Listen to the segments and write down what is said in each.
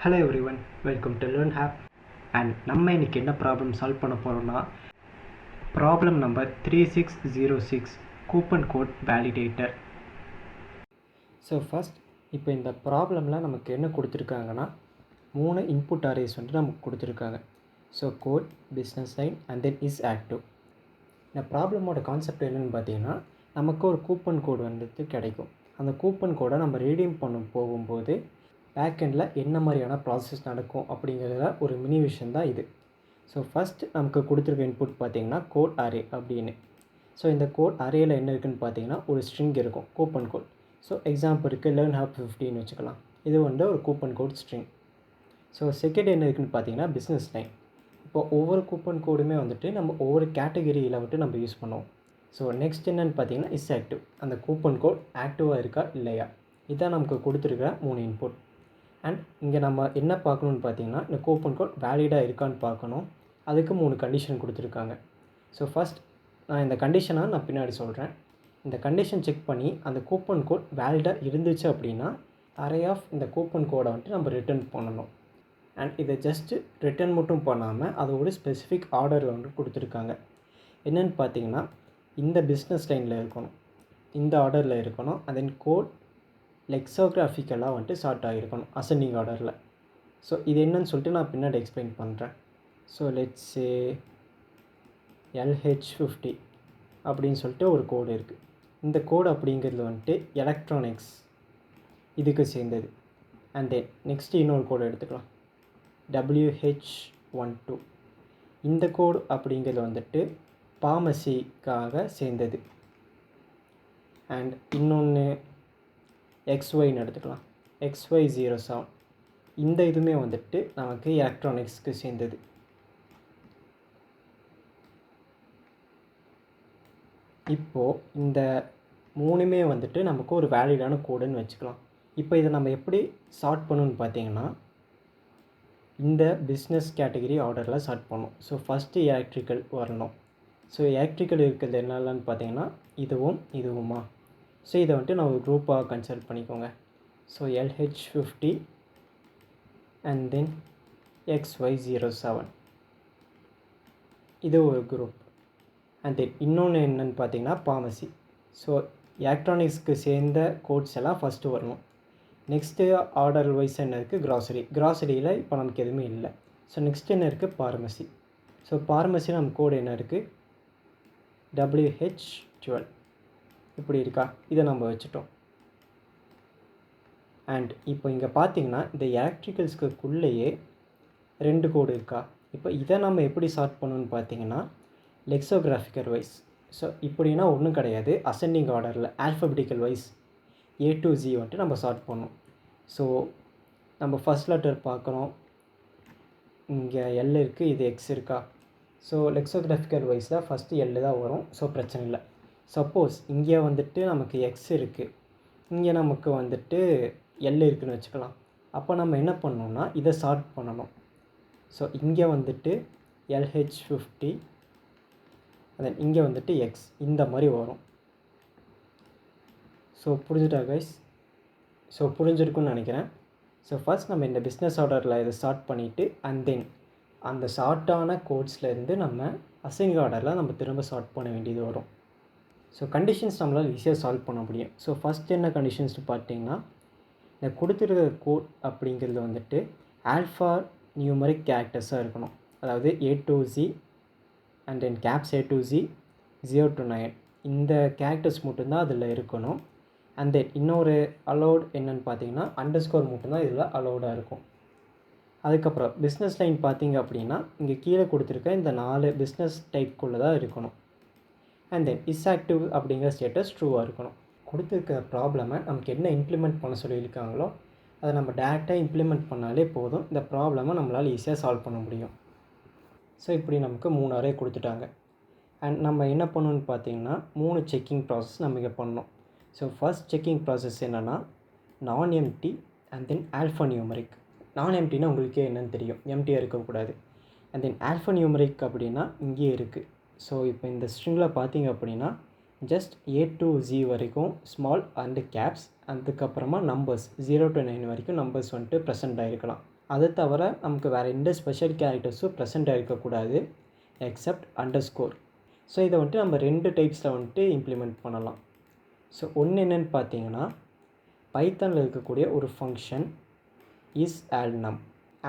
Hello everyone, welcome to Learn Hub. And நம்ம இன்றைக்கி என்ன ப்ராப்ளம் சால்வ் பண்ண போகிறோம்னா problem number 3606 coupon code validator. So first இப்போ இந்த ப்ராப்ளமில் நமக்கு என்ன கொடுத்துருக்காங்கன்னா 3 இன்புட் அரேஸ் வந்துட்டு நமக்கு கொடுத்துருக்காங்க. So code, business line and then is active. இந்த ப்ராப்ளமோட கான்செப்ட் என்னென்னு பார்த்தீங்கன்னா, நமக்கு ஒரு கூப்பன் கோடு வந்துட்டு கிடைக்கும். அந்த கூப்பன் கோடை நம்ம ரீடீம் பண்ண போகும்போது பேக்கெண்டில் என்ன மாதிரியான ப்ராசஸ் நடக்கும் அப்படிங்கிறத ஒரு மினி விஷயம் தான் இது. ஸோ ஃபஸ்ட் நமக்கு கொடுத்துருக்க இன்புட் பார்த்திங்கன்னா கோட் அரே அப்படின்னு. ஸோ இந்த கோட் அரேயில் என்ன இருக்குதுன்னு பார்த்தீங்கன்னா ஒரு ஸ்ட்ரிங் இருக்கும், கூப்பன் கோட். ஸோ எக்ஸாம்பிளுக்கு லேர்ன் ஹேப் 15 வச்சுக்கலாம். இது வந்து ஒரு coupon code string. So second என்ன இருக்குதுன்னு பார்த்தீங்கன்னா பிஸ்னஸ் லைன். இப்போ ஒவ்வொரு கூப்பன் கோடுமே வந்துட்டு நம்ம ஒவ்வொரு கேட்டகரியில் வந்துட்டு நம்ம யூஸ் பண்ணுவோம். ஸோ நெக்ஸ்ட் என்னென்னு பார்த்தீங்கன்னா இஸ் ஆக்டிவ். அந்த கூப்பன் கோட் ஆக்டிவாக இருக்கா இல்லையா, இதான் நமக்கு கொடுத்துருக்க 3 இன்புட். அண்ட் இங்கே நம்ம என்ன பார்க்கணுன்னு பார்த்தீங்கன்னா இந்த கூப்பன் கோட் வேலிடாக இருக்கான்னு பார்க்கணும். அதுக்கு 3 கண்டிஷன் கொடுத்துருக்காங்க. ஸோ ஃபஸ்ட் இந்த கண்டிஷனை நான் பின்னாடி சொல்கிறேன். இந்த கண்டிஷன் செக் பண்ணி அந்த கூப்பன் கோட் வேலிடாக இருந்துச்சு அப்படின்னா அரே ஆஃப் இந்த கூப்பன் கோடை வந்துட்டு நம்ம ரிட்டர்ன் பண்ணணும். அண்ட் இதை ஜஸ்ட்டு ரிட்டர்ன் மட்டும் பண்ணாமல் அது ஒரு ஸ்பெசிஃபிக் ஆர்டரில் வந்துட்டு கொடுத்துருக்காங்க. என்னென்னு பார்த்தீங்கன்னா இந்த பிஸ்னஸ் லைனில் இருக்கணும், இந்த ஆர்டரில் இருக்கணும். அண்ட் தென் கோட் லெக்ஸோகிராஃபிக்கலாக வந்துட்டு ஸ்டார்ட் ஆகிருக்கணும் அசெண்டிங் ஆர்டரில். ஸோ இது என்னன்னு சொல்லிட்டு நான் பின்னாடி எக்ஸ்பிளைன் பண்ணுறேன். ஸோ லெட்ஸ் சே LH50 அப்படின்னு சொல்லிட்டு ஒரு கோடு இருக்குது. இந்த கோடு அப்படிங்கிறது வந்துட்டு எலக்ட்ரானிக்ஸ் இதுக்கு சேர்ந்தது. அண்ட் தென் நெக்ஸ்ட்டு இன்னொரு கோடு எடுத்துக்கலாம், WH12. இந்த கோடு அப்படிங்கிறது வந்துட்டு பார்மசிக்காக சேர்ந்தது. அண்ட் இன்னொன்று XYன்னு எடுத்துக்கலாம், XY07. இந்த இதுவுமே வந்துட்டு நமக்கு எலக்ட்ரானிக்ஸ்க்கு சேர்ந்தது. இப்போது இந்த 3மே வந்துட்டு நமக்கு ஒரு வேலிடான கோடுன்னு வச்சுக்கலாம். இப்போ இதை நம்ம எப்படி சார்ட் பண்ணணும்னு பார்த்தீங்கன்னா இந்த பிஸ்னஸ் கேட்டகரி ஆர்டரில் சார்ட் பண்ணணும். ஸோ ஃபஸ்ட்டு எலக்ட்ரிக்கல் வரணும். ஸோ எலக்ட்ரிக்கல் இருக்கிறது என்னென்னு பார்த்தீங்கன்னா இதுவும் இதுவுமா. ஸோ இதை வந்துட்டு நான் ஒரு குரூப்பாக கன்சிடர் பண்ணிக்கோங்க. So LH50 and then XY07 இது ஒரு குரூப். அண்ட் தென் இன்னொன்று என்னென்னு பார்த்தீங்கன்னா பார்மசி. ஸோ எலக்ட்ரானிக்ஸ்க்கு சேர்ந்த கோட்ஸ் எல்லாம் ஃபஸ்ட்டு வரணும். நெக்ஸ்ட்டு ஆர்டர் வைஸ் என்ன இருக்குது, கிராசரியில் இப்போ நமக்கு எதுவுமே இல்லை. ஸோ நெக்ஸ்ட் என்ன இருக்குது, பார்மசி. ஸோ பார்மசி நம்ம கோடு என்ன இருக்குது, WH12 இப்படி இருக்கா, இதை நம்ம வச்சுட்டோம். அண்ட் இப்போ இங்கே பார்த்தீங்கன்னா இந்த எலக்ட்ரிக்கல்ஸ்க்குள்ளேயே 2 கோடு இருக்கா. இப்போ இதை நம்ம எப்படி சார்ட் பண்ணணும்னு பார்த்தீங்கன்னா லெக்ஸோகிராஃபிக்கல் வைஸ். ஸோ இப்படின்னா ஒன்றும் கிடையாது, அசெண்டிங் ஆர்டரில் alphabetical wise A to Z வந்துட்டு நம்ம சார்ட் பண்ணணும். ஸோ நம்ம ஃபஸ்ட் லெட்டர் பார்க்குறோம், இங்கே L இருக்குது, இது X இருக்கா. ஸோ லெக்ஸோகிராஃபிக்கல் வைஸில் ஃபஸ்ட்டு L தான் வரும். ஸோ பிரச்சனை இல்லை. சப்போஸ் இங்கே வந்துட்டு நமக்கு X இருக்குது, இங்கே நமக்கு வந்துட்டு L இருக்குதுன்னு வச்சுக்கலாம். அப்போ நம்ம என்ன பண்ணணும்னா இதை சார்ட் பண்ணணும். ஸோ இங்கே வந்துட்டு LH50 தென் இங்கே வந்துட்டு X இந்த மாதிரி வரும். ஸோ புரிஞ்சுட்டா கைஸ்? ஸோ புரிஞ்சிருக்குன்னு நினைக்கிறேன். ஸோ ஃபஸ்ட் நம்ம இந்த பிஸ்னஸ் ஆர்டரில் இதை ஸ்டார்ட் பண்ணிவிட்டு அண்ட் தென் அந்த ஷார்ட்டான கோட்ஸ்லேருந்து நம்ம அசைனிங் ஆர்டரில் நம்ம திரும்ப சார்ட் பண்ண வேண்டியது வரும். ஸோ கண்டிஷன்ஸ் நம்மளால் ஈஸியாக சால்வ் பண்ண முடியும். ஸோ ஃபஸ்ட் என்ன கண்டிஷன்ஸ்னு பார்த்தீங்கன்னா இந்த கொடுத்துருக்க கோட் அப்படிங்கிறது வந்துட்டு ஆல்ஃபா நியூமரிக் கேரக்டர்ஸாக இருக்கணும். அதாவது A to Z and then caps A to Z 0 to 9 இந்த கேரக்டர்ஸ் மட்டும்தான் அதில் இருக்கணும். அண்ட் தென் இன்னொரு அலோட் என்னென்னு பார்த்தீங்கன்னா அண்டர்ஸ்கோர் மட்டும்தான் இதில் அலோடாக இருக்கும். அதுக்கப்புறம் பிஸ்னஸ் லைன் பார்த்தீங்க அப்படின்னா இங்கே கீழே கொடுத்துருக்க இந்த 4 பிஸ்னஸ் டைப்குள்ளே தான் இருக்கணும். அண்ட் தென் இஸ் ஆக்டிவ் அப்படிங்கிற ஸ்டேட்டஸ் ட்ரூவாக இருக்கணும். கொடுத்துருக்க ப்ராப்ளமை நமக்கு என்ன இம்ப்ளிமெண்ட் பண்ண சொல்லியிருக்காங்களோ அதை நம்ம டேரெக்டாக இம்ப்ளிமெண்ட் பண்ணாலே போதும், இந்த ப்ராப்ளமை நம்மளால் ஈஸியாக சால்வ் பண்ண முடியும். ஸோ இப்படி நமக்கு 3 அரே கொடுத்துட்டாங்க. அண்ட் நம்ம என்ன பண்ணணும்னு பார்த்தீங்கன்னா 3 செக்கிங் ப்ராசஸ் நம்ம இங்கே பண்ணணும். ஸோ ஃபஸ்ட் செக்கிங் ப்ராசஸ் என்னென்னா non empty and then alphanumeric. Non எம்டினா உங்களுக்கே என்னென்னு தெரியும், எம்டியாக இருக்கக்கூடாது. அண்ட் தென் ஆல்ஃபா நியூமரிக் அப்படின்னா இங்கேயே இருக்குது. ஸோ இப்போ இந்த ஸ்ட்ரிங்கில் பார்த்தீங்க அப்படின்னா ஜஸ்ட் A to Z வரைக்கும் ஸ்மால் அண்டு கேப்ஸ், அதுக்கப்புறமா நம்பர்ஸ் 0 to 9 வரைக்கும் நம்பர்ஸ் வந்துட்டு ப்ரெசென்ட் ஆகிருக்கலாம். அதை தவிர நமக்கு வேறு எந்த ஸ்பெஷல் கேரக்டர்ஸும் ப்ரெசென்ட் இருக்கக்கூடாது எக்ஸப்ட் அண்டர்ஸ்கோர். ஸோ இதை வந்துட்டு நம்ம 2 டைப்ஸில் வந்துட்டு இம்ப்ளிமெண்ட் பண்ணலாம். ஸோ ஒன்று என்னென்னு பார்த்தீங்கன்னா, பைத்தானில் இருக்கக்கூடிய ஒரு ஃபங்க்ஷன் இஸ் ஆல்நம்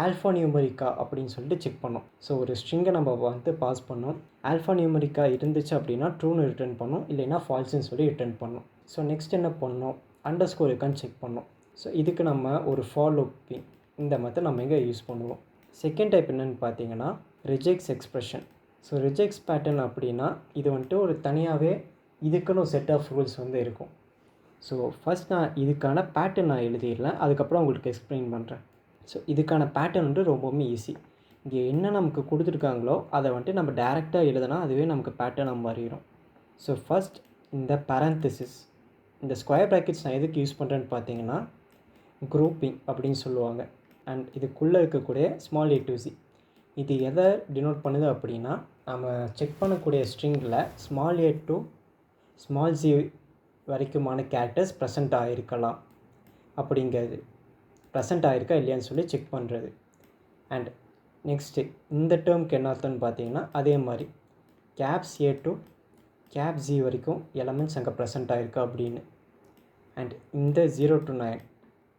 ஆல்ஃபா நியூமரிக்கா அப்படின்னு சொல்லிட்டு செக் பண்ணோம். ஸோ ஒரு ஸ்ட்ரிங்கை நம்ம வந்து பாஸ் பண்ணோம். ஆல்ஃபா நியூமரிக்கா இருந்துச்சு அப்படின்னா ட்ரூன்னு ரிட்டர்ன் பண்ணோம், இல்லைன்னா ஃபால்ஸுன்னு சொல்லி ரிட்டர்ன் பண்ணோம். ஸோ நெக்ஸ்ட் என்ன பண்ணோம், அண்டர்ஸ்கோர் இருக்கான்னு செக் பண்ணோம். ஸோ இதுக்கு நம்ம ஒரு ஃபார் லூப்பிங் இந்த மெத்தட் நம்ம இங்கே யூஸ் பண்ணுவோம். செகண்ட் டைப் என்னென்னு பார்த்தீங்கன்னா rejects expression. So rejects pattern அப்படின்னா இது வந்துட்டு ஒரு தனியாகவே இதுக்குன்னு செட் ஆஃப் ரூல்ஸ் வந்து இருக்கும். ஸோ ஃபஸ்ட் நான் இதுக்கான பேட்டர்ன் நான் எழுதிடலாம், அதுக்கப்புறம் உங்களுக்கு எக்ஸ்பிளைன் பண்ணுறேன். ஸோ இதுக்கான பேட்டர்ன் வந்து ரொம்பவுமே ஈஸி. இங்கே என்ன நமக்கு கொடுத்துருக்காங்களோ அதை வந்துட்டு நம்ம டேரெக்டாக எழுதுனா அதுவே நமக்கு பேட்டர்னாக மாறிடும். ஸோ ஃபஸ்ட் இந்த பேரந்தசிஸ், இந்த ஸ்கொயர் ப்ராக்கெட்ஸ் நான் எதுக்கு யூஸ் பண்ணுறேன்னு பார்த்தீங்கன்னா குரூப்பிங் அப்படின்னு சொல்லுவாங்க. அண்ட் இதுக்குள்ளே இருக்கக்கூடிய ஸ்மால் a to z இது எதை டினோட் பண்ணுது அப்படின்னா, நம்ம செக் பண்ணக்கூடிய ஸ்ட்ரிங்கில் small a to small z வரைக்குமான கேரக்டர்ஸ் ப்ரெசென்ட் ஆகிருக்கலாம் அப்படிங்கிறது, ப்ரெசென்ட் ஆகிருக்கா இல்லையான்னு சொல்லி செக் பண்ணுறது. அண்ட் நெக்ஸ்ட்டு இந்த டேர்முக்கு என்ன அர்த்தம்னு பார்த்தீங்கன்னா அதே மாதிரி caps a to cap z வரைக்கும் எலமெண்ட்ஸ் அங்கே ப்ரெசென்ட் ஆகிருக்கா அப்படின்னு. அண்ட் இந்த 0 to 9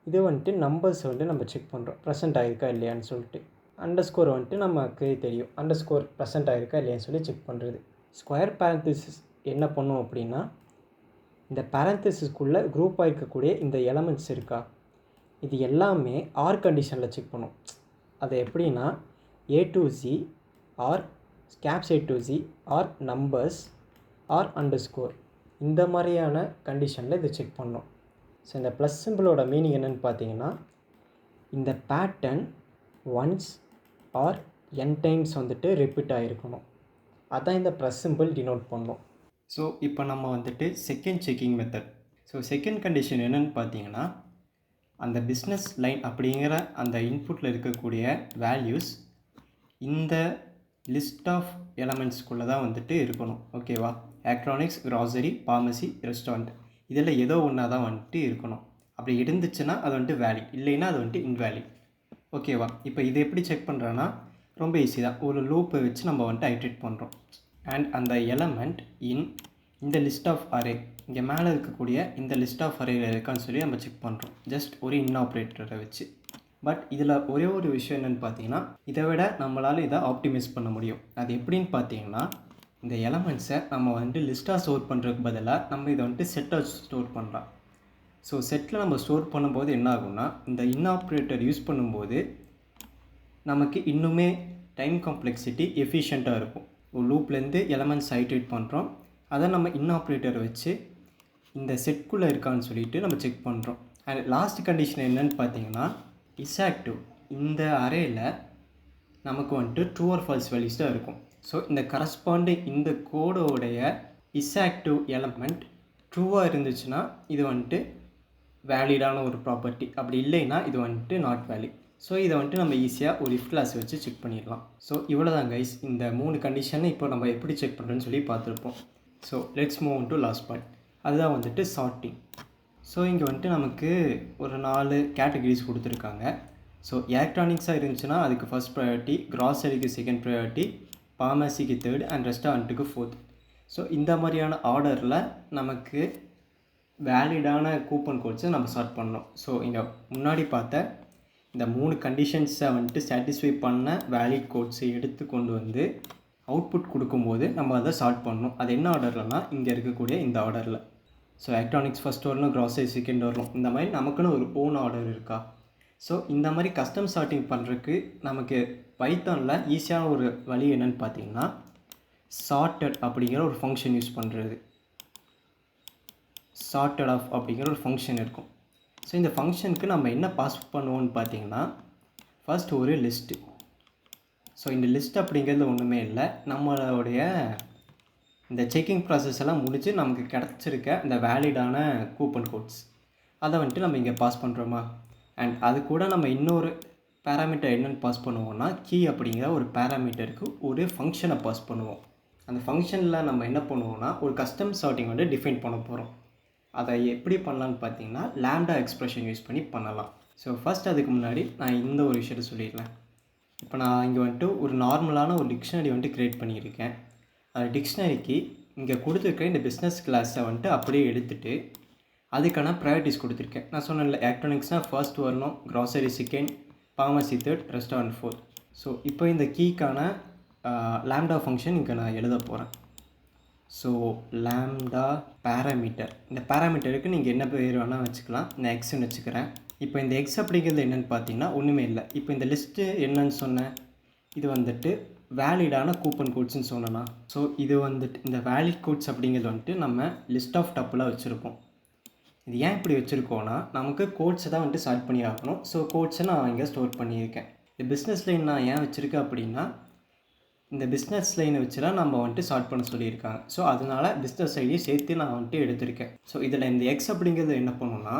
இது வந்துட்டு நம்பர்ஸ் வந்துட்டு நம்ம செக் பண்ணுறோம் ப்ரெசென்ட் ஆகிருக்கா இல்லையான்னு சொல்லிட்டு. அண்டர்ஸ்கோர் வந்துட்டு நமக்கு தெரியும் அண்டர்ஸ்கோர் ப்ரெசென்ட் ஆகிருக்கா இல்லையான்னு சொல்லி செக் பண்ணுறது. ஸ்கொயர் பேரந்தசிஸ் என்ன பண்ணும் அப்படின்னா, இந்த பேரந்தசிஸ்க்குள்ளே குரூப் ஆகிருக்கக்கூடிய இந்த எலமெண்ட்ஸ் இருக்கா, இது எல்லாமே ஆர் கண்டிஷனில் செக் பண்ணும். அது எப்படின்னா a to z or caps a to z or numbers or underscore இந்த மாதிரியான கண்டிஷனில் இதை செக் பண்ணோம். ஸோ இந்த ப்ளஸ் சிம்பிளோட மீனிங் என்னென்னு பார்த்தீங்கன்னா, இந்த pattern once or n times வந்துட்டு ரிப்பீட் ஆகிருக்கணும், அதான் இந்த ப்ளஸ் சிம்பிள் டினோட் பண்ணோம். ஸோ இப்போ நம்ம வந்துட்டு second checking method. So second condition என்னென்னு பார்த்தீங்கன்னா, அந்த பிஸ்னஸ் லைன் அப்படிங்கிற அந்த இன்புட்டில் இருக்கக்கூடிய வேல்யூஸ் இந்த லிஸ்ட் ஆஃப் எலமெண்ட்ஸ்குள்ளே தான் வந்துட்டு இருக்கணும். ஓகேவா, எலக்ட்ரானிக்ஸ், க்ராசரி, ஃபார்மசி, ரெஸ்டாரண்ட் இதில் ஏதோ ஒன்றா தான் வந்துட்டு இருக்கணும். அப்படி இருந்துச்சுன்னா அது வந்துட்டு வேலிட், இல்லைன்னா அது வந்துட்டு இன்வேலிட். ஓகேவா, இப்போ இது எப்படி செக் பண்ணுறோன்னா ரொம்ப ஈஸி தான். ஒரு லூப்பை வச்சு நம்ம வந்துட்டு ஐட்ரேட் பண்ணுறோம். அண்ட் அந்த எலமெண்ட் இந்த லிஸ்ட் ஆஃப் அரே இங்கே மேலே இருக்கக்கூடிய இந்த லிஸ்ட் ஆஃப் அரேயில் இருக்கான்னு சொல்லி நம்ம செக் பண்ணுறோம் ஜஸ்ட் ஒரு ஆப்ரேட்டரை வச்சு. பட் இதில் ஒரே ஒரு விஷயம் என்னென்னு பார்த்தீங்கன்னா, இதை விட நம்மளால் இதை ஆப்டிமைஸ் பண்ண முடியும். அது எப்படின்னு பார்த்தீங்கன்னா, இந்த எலமெண்ட்ஸை நம்ம வந்துட்டு லிஸ்ட்டாக ஸ்டோர் பண்ணுறதுக்கு பதிலாக நம்ம இதை வந்துட்டு செட்டாக ஸ்டோர் பண்ணலாம். ஸோ செட்டில் நம்ம ஸ்டோர் பண்ணும்போது என்ன ஆகும்னா, இந்த ஆப்ரேட்டர் யூஸ் பண்ணும்போது நமக்கு இன்னுமே டைம் காம்ப்ளெக்சிட்டி எஃபிஷியண்ட்டாக இருக்கும். ஒரு லூப்லேருந்து எலமெண்ட்ஸ் ஐட்ரேட் பண்ணுறோம், அதை நம்ம ஆப்ரேட்டரை வச்சு இந்த செட்குள்ளே இருக்கான்னு சொல்லிட்டு நம்ம செக் பண்ணுறோம். அண்ட் லாஸ்ட் கண்டிஷன் என்னென்னு பார்த்தீங்கன்னா, இஸ்ஆக்டிவ் இந்த அரேயில் நமக்கு வந்துட்டு ட்ரூ ஆர் ஃபால்ஸ் வேல்யூஸ் தான் இருக்கும். ஸோ இந்த கரஸ்பாண்டிங் இந்த கோடோடைய இஸ்ஆக்டிவ் எலமெண்ட் ட்ரூவாக இருந்துச்சுன்னா இது வந்துட்டு வேலிடான ஒரு ப்ராப்பர்ட்டி, அப்படி இல்லைன்னா இது வந்துட்டு நாட் வேலிட். ஸோ இதை வந்துட்டு நம்ம ஈஸியாக ஒரு இஃப் கிளாஸ் வச்சு செக் பண்ணிடலாம். ஸோ இவ்வளோ தான் கைஸ், இந்த 3 கண்டிஷனை இப்போ நம்ம எப்படி செக் பண்ணுறோன்னு சொல்லி பார்த்துருப்போம். So let's move on to last point, அதுதான் வந்துட்டு சார்ட்டிங். ஸோ இங்கே வந்துட்டு நமக்கு ஒரு 4 கேட்டகரிஸ் கொடுத்துருக்காங்க. ஸோ எலக்ட்ரானிக்ஸாக இருந்துச்சுன்னா அதுக்கு ஃபஸ்ட் ப்ரையாரிட்டி, க்ராசரிக்கு செகண்ட் ப்ரையாரிட்டி, ஃபார்மசிக்கு தேர்ட் அண்ட் ரெஸ்டாரண்ட்டுக்கு ஃபோர்த். ஸோ இந்த மாதிரியான ஆர்டரில் நமக்கு வேலிடான கூப்பன் கோட்ஸை நம்ம சார்ட் பண்ணோம். ஸோ இங்கே முன்னாடி பார்த்த இந்த 3 கண்டிஷன்ஸை வந்துட்டு சாட்டிஸ்ஃபை பண்ண வேலிட் கோட்ஸை எடுத்து கொண்டு வந்து அவுட்புட் கொடுக்கும்போது நம்ம அதை சார்ட் பண்ணணும். அது என்ன ஆர்டர்லனா இங்கே இருக்கக்கூடிய இந்த ஆர்டரில். ஸோ எலக்ட்ரானிக்ஸ் ஃபஸ்ட் வரணும், க்ராசரி செகண்ட் வரணும், இந்த மாதிரி நமக்குன்னு ஒரு ஓன் ஆர்டர் இருக்கா. ஸோ இந்த மாதிரி கஸ்டம் சார்ட்டிங் பண்ணுறதுக்கு நமக்கு பைத்தானில் ஈஸியான ஒரு வழி என்னென்னு பார்த்தீங்கன்னா, சார்ட்டட் அப்படிங்கிற ஒரு ஃபங்க்ஷன் யூஸ் பண்ணுறது. சார்ட்டட் ஆஃப் அப்படிங்கிற ஒரு ஃபங்க்ஷன் இருக்கும். ஸோ இந்த ஃபங்க்ஷனுக்கு நம்ம என்ன பாஸ் பண்ணுவோம்னு பார்த்தீங்கன்னா, ஃபர்ஸ்ட் ஒரு லிஸ்ட்டு. ஸோ இந்த லிஸ்ட் அப்படிங்கிறது ஒன்றுமே இல்லை, நம்மளுடைய இந்த செக்கிங் ப்ராசஸ் எல்லாம் முடிச்சு நமக்கு கிடச்சிருக்க இந்த வேலிடான கூப்பன் கோட்ஸ் அதை வந்துட்டு நம்ம இங்கே பாஸ் பண்ணுறோமா. அண்ட் அது கூட நம்ம இன்னொரு பேராமீட்டர் என்னென்னு பாஸ் பண்ணுவோம்னா, கீ அப்படிங்கிற ஒரு பேராமீட்டருக்கு ஒரு ஃபங்க்ஷனை பாஸ் பண்ணுவோம். அந்த ஃபங்க்ஷனில் நம்ம என்ன பண்ணுவோம்னா ஒரு கஸ்டம் சார்ட்டிங் வந்து டிஃபைன் பண்ண போகிறோம். அதை எப்படி பண்ணலான்னு பார்த்தீங்கன்னா லாம்டா எக்ஸ்ப்ரெஷன் யூஸ் பண்ணி பண்ணலாம். ஸோ ஃபஸ்ட் அதுக்கு முன்னாடி நான் இந்த ஒரு விஷயத்த சொல்லிடுறேன். இப்போ நான் இங்கே வந்துட்டு ஒரு நார்மலான ஒரு டிக்ஷனரி வந்துட்டு க்ரியேட் பண்ணியிருக்கேன். அந்த டிக்ஷனரிக்கு இங்கே கொடுத்துருக்க இந்த பிஸ்னஸ் கிளாஸை வந்துட்டு அப்படியே எடுத்துகிட்டு அதுக்கான ப்ரையாரிட்டிஸ் கொடுத்துருக்கேன். நான் சொன்னேன்ல, எலக்ட்ரானிக்ஸ்னால் ஃபர்ஸ்ட் வரணும், grocery second, pharmacy third, restaurant fourth. So இப்போ இந்த கீக்கான லாம்டா ஃபங்க்ஷன் இங்கே நான் எழுத போகிறேன். ஸோ லாம்டா பேராமீட்டர், இந்த பேராமீட்டருக்கு நீங்கள் என்ன பேர் வேணால் வச்சுக்கலாம். நான் எக்ஸ்ன்னு வச்சுக்கிறேன். இப்போ இந்த எக்ஸ் அப்படிங்கிறது என்னென்னு பார்த்தீங்கன்னா ஒன்றுமே இல்லை. இப்போ இந்த லிஸ்ட்டு என்னன்னு சொன்னேன், இது வந்துட்டு வேலிடான கூப்பன் கோட்ஸ்ன்னு சொன்னேன்னா. ஸோ இது வந்துட்டு இந்த வேலிட் கோட்ஸ் அப்படிங்கிறது வந்துட்டு நம்ம லிஸ்ட் ஆஃப் டப்பிளாக வச்சுருக்கோம். இது ஏன் இப்படி வச்சுருக்கோன்னா, நமக்கு கோட்ஸை தான் வந்துட்டு சார்ட் பண்ணி ஆகணும். ஸோ கோட்ஸை நான் இங்கே ஸ்டோர் பண்ணியிருக்கேன். இந்த பிஸ்னஸ் லைன் நான் ஏன் வச்சுருக்கேன் அப்படின்னா, இந்த பிஸ்னஸ் லைனை வச்சு தான் நம்ம வந்துட்டு சார்ட் பண்ண சொல்லியிருக்காங்க. ஸோ அதனால் பிஸ்னஸ் ஐடியை சேர்த்து நான் வந்துட்டு எடுத்திருக்கேன். ஸோ இதில் இந்த எக்ஸ் அப்படிங்கிறது என்ன பண்ணணும்னா,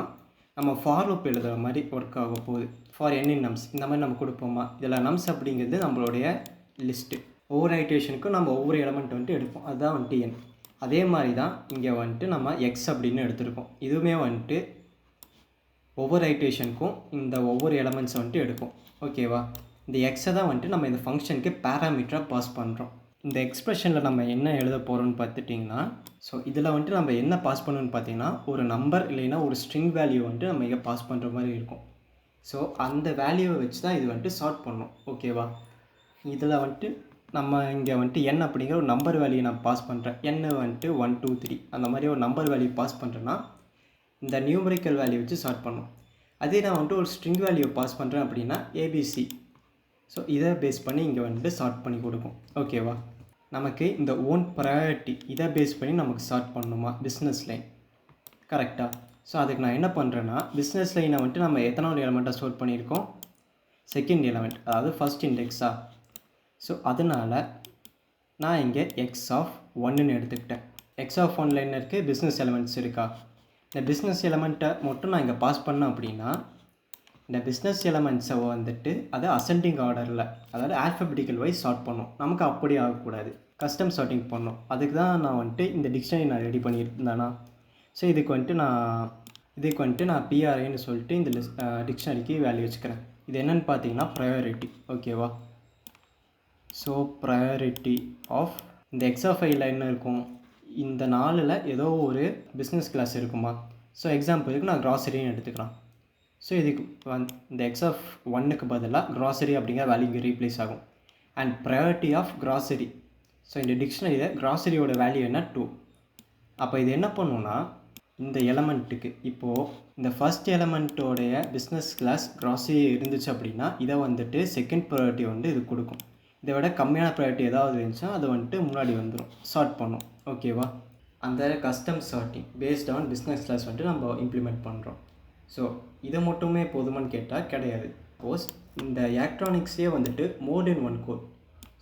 நம்ம ஃபார் லூப் எழுதுகிற மாதிரி ஒர்க் ஆக போகுது. ஃபார் என் இன் நம்ஸ் இந்த மாதிரி நம்ம கொடுப்போமா. இதில் நம்ஸ் அப்படிங்கிறது நம்மளுடைய லிஸ்ட்டு. ஒவ்வொரு ஐட்ரேஷனுக்கும் நம்ம ஒவ்வொரு எலமெண்ட் வந்துட்டு எடுப்போம். அதுதான் வந்துட்டு என். அதே மாதிரி தான் இங்கே வந்துட்டு நம்ம எக்ஸ் அப்படின்னு எடுத்துருக்கோம். இதுவுமே வந்துட்டு ஒவ்வொரு ஐட்ரேஷனுக்கும் இந்த ஒவ்வொரு எலமெண்ட்ஸை வந்துட்டு எடுக்கும். ஓகேவா. இந்த எக்ஸை தான் வந்துட்டு நம்ம இந்த ஃபங்க்ஷனுக்கு பேராமீட்டராக பாஸ் பண்ணுறோம். இந்த எக்ஸ்ப்ரெஷனில் நம்ம என்ன எழுத போகிறோம்னு பார்த்துட்டிங்கன்னா, ஸோ இதில் வந்துட்டு நம்ம என்ன பாஸ் பண்ணணும்னு பார்த்தீங்கன்னா, ஒரு நம்பர் இல்லைன்னா ஒரு ஸ்ட்ரிங் வேல்யூ வந்துட்டு நம்ம இங்கே பாஸ் பண்ணுற மாதிரி இருக்கும். ஸோ அந்த வேல்யூவை வச்சு தான் இது வந்துட்டு சார்ட் பண்ணணும். ஓகேவா. இதில் வந்துட்டு நம்ம இங்கே வந்துட்டு n அப்படிங்கிற ஒரு நம்பர் வேல்யூ நான் பாஸ் பண்ணுறேன். n வந்துட்டு 1 2 3 அந்த மாதிரி ஒரு நம்பர் வேல்யூ பாஸ் பண்ணுறேன்னா இந்த நியூமரிக்கல் வேல்யூ வச்சு சார்ட் பண்ணணும். அதே நான் வந்துட்டு ஒரு ஸ்ட்ரிங் வேல்யூ பாஸ் பண்ணுறேன் அப்படின்னா ஏபிசி. ஸோ இதை பேஸ் பண்ணி இங்கே வந்துட்டு சார்ட் பண்ணி கொடுக்கும். ஓகேவா. நமக்கு இந்த ஓன் ப்ரையாரிட்டி இதை பேஸ் பண்ணி நமக்கு சார்ட் பண்ணணுமா பிஸ்னஸ் லைன். கரெக்டாக. ஸோ அதுக்கு நான் என்ன பண்ணுறேன்னா, பிஸ்னஸ் லைனை வந்துட்டு நம்ம எத்தனாவது எலமெண்ட்டாக ஸ்டோர் பண்ணியிருக்கோம், செகண்ட் எலமெண்ட், அதாவது ஃபஸ்ட் இண்டெக்ஸா. ஸோ அதனால் நான் இங்கே எக்ஸ் ஆஃப் ஒன்றுன்னு எடுத்துக்கிட்டேன். எக்ஸ் ஆஃப் ஒன்னில் என்ன இருக்குது, பிஸ்னஸ் எலமெண்ட்ஸ் இருக்கா. இந்த பிஸ்னஸ் எலமெண்ட்டை மட்டும் நான் இங்கே பாஸ் பண்ணேன் அப்படின்னா, இந்த பிஸ்னஸ் எலமெண்ட்ஸை வந்துட்டு அதை அசெண்டிங் ஆர்டரில், அதாவது ஆல்ஃபபெட்டிக்கல் வைஸ் சார்ட் பண்ணோம். நமக்கு அப்படி ஆகக்கூடாது, கஸ்டம் சார்ட்டிங் பண்ணோம். அதுக்கு தான் நான் வந்துட்டு இந்த டிக்ஷனரி நான் ரெடி பண்ணியிருந்தேன்னா. ஸோ இதுக்கு வந்துட்டு நான் பிஆர்ஐன்னு சொல்லிட்டு இந்த டிக்ஷனரிக்கு வேல்யூ வச்சுக்கிறேன். இது என்னென்னு பார்த்தீங்கன்னா ப்ரையாரிட்டி. ஓகேவா. ஸோ ப்ரையாரிட்டி ஆஃப் இந்த எக்ஸ் ஆஃப் ஐயில் என்ன இருக்கும், இந்த 4ல் ஏதோ ஒரு பிஸ்னஸ் கிளாஸ் இருக்குமா. ஸோ எக்ஸாம்பிளுக்கு நான் க்ராசரின்னு எடுத்துக்கலாம். ஸோ இதுக்கு இந்த எக்ஸ் ஆஃப் ஒன்னுக்கு பதிலாக க்ராசரி அப்படிங்கிற வேல்யூ இங்கே ரீப்ளேஸ் ஆகும். And priority of grocery. So இந்த டிக்ஷனரியில் க்ராசரியோட வேல்யூ என்ன 2. அப்போ இது என்ன பண்ணுன்னா, இந்த எலமெண்ட்டுக்கு இப்போது இந்த ஃபஸ்ட் எலமெண்ட்டோடைய பிஸ்னஸ் கிளாஸ் க்ராசரி இருந்துச்சு அப்படின்னா இதை வந்துட்டு செகண்ட் ப்ரையாரிட்டி வந்து இது கொடுக்கும். இதை விட கம்மியான ப்ரையாரிட்டி ஏதாவது இருந்துச்சுன்னா அது வந்துட்டு முன்னாடி வந்துடும், சார்ட் பண்ணும். ஓகேவா. அந்த custom sorting based on business class வந்துட்டு நம்ம இம்ப்ளிமெண்ட் பண்ணுறோம். ஸோ இதை மட்டுமே போதுமான்னு கேட்டால் கிடையாது. சப்போஸ் இந்த எலக்ட்ரானிக்ஸ்லேயே வந்துட்டு மோர் தென் ஒன் கோட்.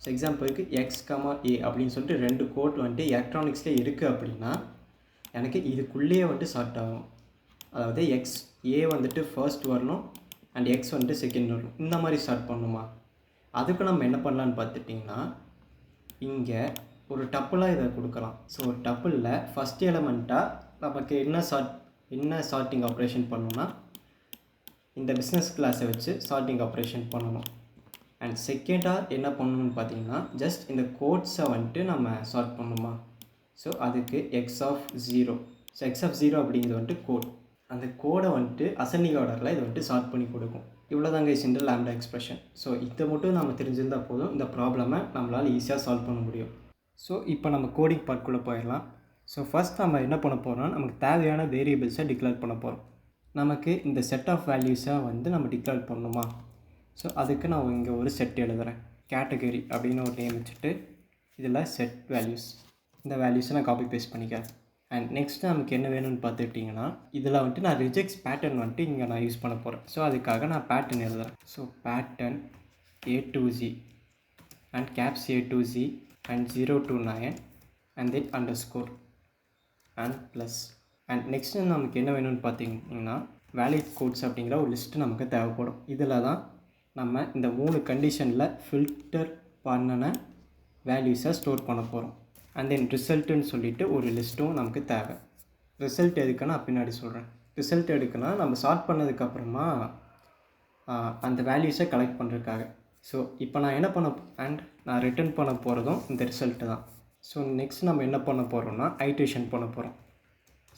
ஸோ எக்ஸாம்பிளுக்கு எக்ஸ் ஏ அப்படின்னு சொல்லிட்டு 2 கோட் வந்துட்டு எலக்ட்ரானிக்ஸ்லேயே இருக்குது அப்படின்னா எனக்கு இதுக்குள்ளேயே வந்துட்டு சார்ட் ஆகும். அதாவது எக்ஸ் ஏ வந்துட்டு ஃபர்ஸ்ட் வரணும் அண்ட் எக்ஸ் வந்துட்டு செகண்ட் வரணும். இந்த மாதிரி ஸ்டார்ட் பண்ணணுமா. அதுக்கு நம்ம என்ன பண்ணலான்னு பார்த்துட்டிங்கன்னா, இங்கே ஒரு டப்புளாக இதை கொடுக்கலாம். ஸோ ஒரு டப்புளில் ஃபஸ்ட் எலமெண்ட்டாக நமக்கு என்ன சார்ட்டிங் ஆப்ரேஷன் பண்ணணும்னா, இந்த பிஸ்னஸ் கிளாஸை வச்சு சார்ட்டிங் ஆப்ரேஷன் பண்ணணும். அண்ட் செகண்டாக என்ன பண்ணணும்னு பார்த்தீங்கன்னா, ஜஸ்ட் இந்த கோட்ஸை வந்துட்டு நம்ம சார்ட் பண்ணணுமா. ஸோ அதுக்கு x of 0. So x of 0 அப்படிங்கிறது வந்துட்டு கோட். அந்த கோடை வந்துட்டு அசெண்டிங் ஆர்டரில் இது வந்துட்டு சார்ட் பண்ணி கொடுக்கும். இவ்வளோதாங்க இந்த லாம்டா எக்ஸ்பிரஷன். ஸோ இதை மட்டும் நம்ம தெரிஞ்சிருந்தால் போதும், இந்த ப்ராப்ளமை நம்மளால் ஈஸியாக சால்வ் பண்ண முடியும். ஸோ இப்போ நம்ம கோடிங் பார்ட்குள்ளே போயிடலாம். ஸோ ஃபஸ்ட் நம்ம என்ன பண்ண போகிறோம்னா, நமக்கு தேவையான வேரியபிள்ஸை டிக்ளேர் பண்ண போகிறோம். நமக்கு இந்த செட் ஆஃப் வேல்யூஸை வந்து நம்ம டிக்ளேர் பண்ணணுமா. ஸோ அதுக்கு நான் இங்கே ஒரு செட் எழுதுகிறேன். கேட்டகரி அப்படின்னு ஒரு நேம் வச்சுட்டு இதில் செட் வேல்யூஸ், இந்த வேல்யூஸை நான் காப்பி பேஸ்ட் பண்ணிக்கிறேன். அண்ட் நெக்ஸ்ட்டு நமக்கு என்ன வேணும்னு பார்த்துட்டிங்கன்னா, இதில் வந்துட்டு நான் ரிஜெக்ட்ஸ் பேட்டர்ன் வந்துட்டு இங்கே நான் யூஸ் பண்ண போகிறேன். ஸோ அதுக்காக நான் பேட்டர்ன் எழுதுகிறேன். So pattern A to Z and caps A to Z and 0 to 9 and then underscore and plus. And next நமக்கு என்ன வேணும்னு பார்த்தீங்கன்னா, வேலிட் கோட்ஸ் அப்படிங்கிற ஒரு லிஸ்ட்டு நமக்கு தேவைப்படும். இதில் தான் நம்ம இந்த 3 கண்டிஷனில் ஃபில்டர் பண்ணின வேல்யூஸை ஸ்டோர் பண்ண போகிறோம். அண்ட் தென் ரிசல்ட்டுன்னு சொல்லிவிட்டு ஒரு லிஸ்ட்டும் நமக்கு தேவை. ரிசல்ட் எதுக்குன்னா பின்னாடி சொல்கிறேன். ரிசல்ட் எடுக்குன்னா நம்ம சார்ட் பண்ணதுக்கப்புறமா அந்த வேல்யூஸை கலெக்ட் பண்ணுறதுக்காக. ஸோ இப்போ நான் என்ன பண்ண அண்ட் நான் ரிட்டர்ன் பண்ண போகிறதும் இந்த ரிசல்ட்டு தான். ஸோ நெக்ஸ்ட் நம்ம என்ன பண்ண போகிறோம்னா ஐட்ரேஷன் பண்ண போகிறோம்.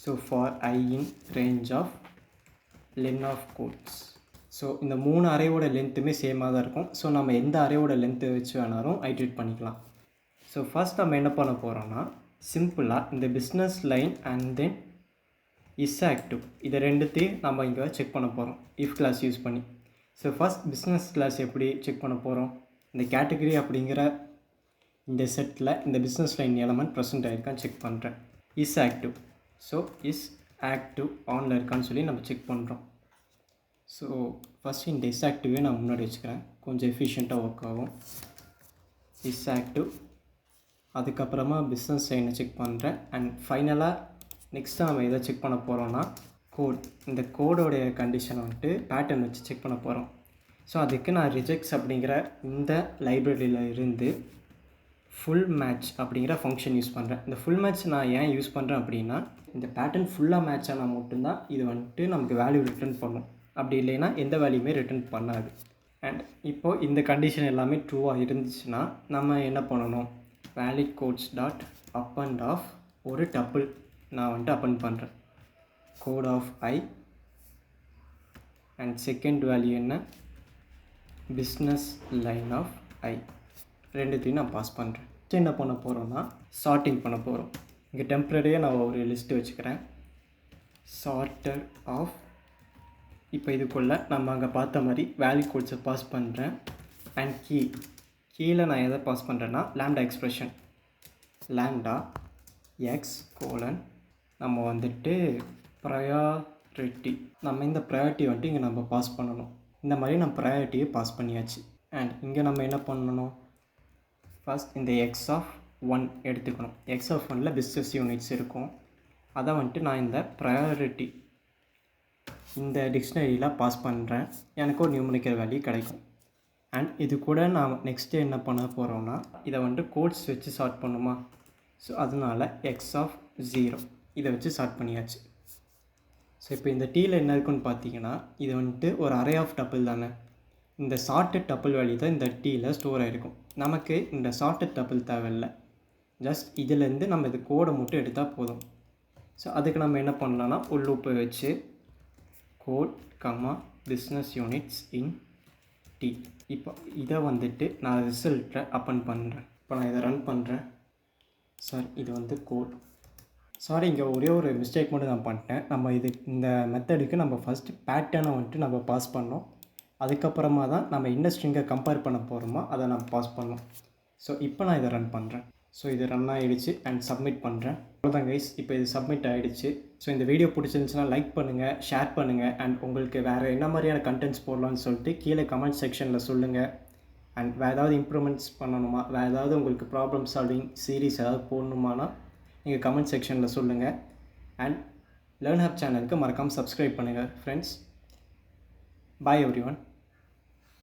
So for I in range of len of codes. So இந்த 3 அரேவோட லென்த்துமே சேமாக தான் இருக்கும். ஸோ நம்ம எந்த அரேவோட லென்த்து வச்சு வேணாலும் ஐட்ரேட் பண்ணிக்கலாம். ஸோ ஃபஸ்ட் நம்ம என்ன பண்ண போகிறோம்னா சிம்பிளாக இந்த business line and then is active இதை ரெண்டுத்தையும் நம்ம இங்கே செக் பண்ண போகிறோம் இஃப் கிளாஸ் யூஸ் பண்ணி. ஸோ ஃபஸ்ட் பிஸ்னஸ் கிளாஸ் எப்படி செக் பண்ண போகிறோம், இந்த கேட்டகரி அப்படிங்கிற இந்த செட்டில் இந்த பிஸ்னஸ் லைன் எலமெண்ட் ப்ரெசென்ட் ஆகிருக்கான்னு செக் பண்ணுறேன். Is active. So is active ஆனில் இருக்கான்னு சொல்லி நம்ம செக் பண்ணுறோம். ஸோ ஃபஸ்ட்டு இந்த இஸ் ஆக்டிவே நான் முன்னாடி வச்சுக்கிறேன், கொஞ்சம் எஃபிஷியண்ட்டாக ஒர்க் ஆகும். இஸ் ஆக்டிவ், அதுக்கப்புறமா பிஸ்னஸ் லைனை செக் பண்ணுறேன். அண்ட் ஃபைனலாக நெக்ஸ்ட்டு நம்ம எதை செக் பண்ண போகிறோன்னா கோட். இந்த கோடோடைய கண்டிஷனை வந்துட்டு பேட்டர்ன் வச்சு செக் பண்ண போகிறோம். ஸோ அதுக்கு நான் ரிஜெக்ட்ஸ் அப்படிங்கிற இந்த லைப்ரரியில் இருந்து ஃபுல் மேட்ச் அப்படிங்கிற ஃபங்க்ஷன் யூஸ் பண்ணுறேன். இந்த ஃபுல் மேட்ச் நான் ஏன் யூஸ் பண்ணுறேன் அப்படின்னா இந்த பேட்டர்ன் ஃபுல்லாக மேட்ச் ஆனால் மட்டும்தான் இது வந்துட்டு நமக்கு வேல்யூ ரிட்டர்ன் பண்ணும். அப்படி இல்லைன்னா எந்த வேல்யூமே ரிட்டர்ன் பண்ணாது. அண்ட் இப்போது இந்த கண்டிஷன் எல்லாமே ட்ரூவாக இருந்துச்சுன்னா நம்ம என்ன பண்ணணும், valid codes dot append of ஒரு டப்பிள் நான் வந்துட்டு அப்பன் பண்ணுறேன். Code of I and second value என்ன, பிஸ்னஸ் லைன் ஆஃப் I, ரெண்டுத்தையும் நான் பாஸ் பண்ணுறேன். என்ன பண்ண போகிறோன்னா சார்ட்டிங் பண்ண போகிறோம். இங்கே டெம்ப்ரரியாக நான் ஒரு லிஸ்ட்டு வச்சுக்கிறேன். சார்ட்டர் ஆஃப், இப்போ இதுக்குள்ளே நம்ம அங்கே பார்த்த மாதிரி வேல்யூ கோட்ஸை பாஸ் பண்ணுறேன். அண்ட் கீழே நான் எதை பாஸ் பண்ணுறேன்னா lambda expression, lambda X colon நம்ம வந்துட்டு ப்ரையாரிட்டி, நம்ம இந்த ப்ரையாரிட்டி வந்துட்டு இங்கே நம்ம பாஸ் பண்ணணும். இந்த மாதிரி நம்ம ப்ரையாரிட்டியை பாஸ் பண்ணியாச்சு. அண்ட் இங்கே நம்ம என்ன பண்ணணும், ஃபஸ்ட் இந்த எக்ஸ் ஆஃப் 1 எடுத்துக்கணும். எக்ஸ் ஆஃப் 1ல் பிஸ்னஸ் யூனிட்ஸ் இருக்கும். அதை வந்துட்டு நான் இந்த ப்ரையாரிட்டி இந்த டிக்ஷனரியில் பாஸ் பண்ணுறேன். எனக்கு ஒரு நியூமரிக்கல் வேல்யூ கிடைக்கும். அண்ட் இது கூட நான் நெக்ஸ்ட்டு என்ன பண்ண போகிறோன்னா இதை வந்துட்டு கோட்ஸ் வச்சு சார்ட் பண்ணுமா. ஸோ அதனால் எக்ஸ் ஆஃப் 0 இதை வச்சு சார்ட் பண்ணியாச்சு. ஸோ இப்போ இந்த டீயில் என்ன இருக்குன்னு பார்த்தீங்கன்னா இது வந்துட்டு ஒரு அரே ஆஃப் டப்பிள் தானே. இந்த சார்ட்டட் டப்பிள் வேல்யூ தான் இந்த டீயில் ஸ்டோர் ஆகிருக்கும். நமக்கு இந்த சார்ட்டட் டப்பிள் தேவையில்லை, ஜஸ்ட் இதிலேருந்து நம்ம இது கோடை மட்டும் எடுத்தால் போதும். ஸோ அதுக்கு நம்ம என்ன பண்ணலான்னா ஒரு லூப்பை வச்சு code comma business units in d. இப்போ இதை வந்துட்டு நான் ரிசல்ட்டை அப்பன் பண்ணுறேன். இப்போ நான் இதை ரன் பண்ணுறேன். சார் இது வந்து கோட். சாரி, இங்கே ஒரே ஒரு மிஸ்டேக் மட்டும் நான் பண்ணிட்டேன். நம்ம இது இந்த மெத்தடுக்கு நம்ம ஃபஸ்ட்டு பேட்டர்னை வந்துட்டு நம்ம பாஸ் பண்ணோம். அதுக்கப்புறமா தான் நம்ம என்ன ஸ்ட்ரிங்கை கம்பேர் பண்ண போகிறோமோ அதை நம்ம பாஸ் பண்ணோம். ஸோ இப்போ நான் இதை ரன் பண்ணுறேன். ஸோ இது ரன் ஆகிடுச்சு அண்ட் சப்மிட் பண்ணுறேன். அவ்வளோதான் கைஸ், இப்போ இது சப்மிட் ஆகிடுச்சு. ஸோ இந்த வீடியோ பிடிச்சிருந்துச்சுன்னா லைக் பண்ணுங்கள், ஷேர் பண்ணுங்கள். அண்ட் உங்களுக்கு வேறு என்ன மாதிரியான கண்டென்ட்ஸ் போடலான்னு சொல்லிட்டு கீழே கமெண்ட் செக்ஷனில் சொல்லுங்கள். அண்ட் வேறு ஏதாவது இம்ப்ரூவ்மெண்ட்ஸ் பண்ணணுமா, வேறு ஏதாவது உங்களுக்கு ப்ராப்ளம் சால்விங் சீரீஸ் ஏதாவது போடணுமானா நீங்கள் கமெண்ட் செக்ஷனில் சொல்லுங்கள். அண்ட் லேர்ன் ஹப் சேனலுக்கு மறக்காமல் சப்ஸ்கிரைப் பண்ணுங்கள் ஃப்ரெண்ட்ஸ். Bye everyone.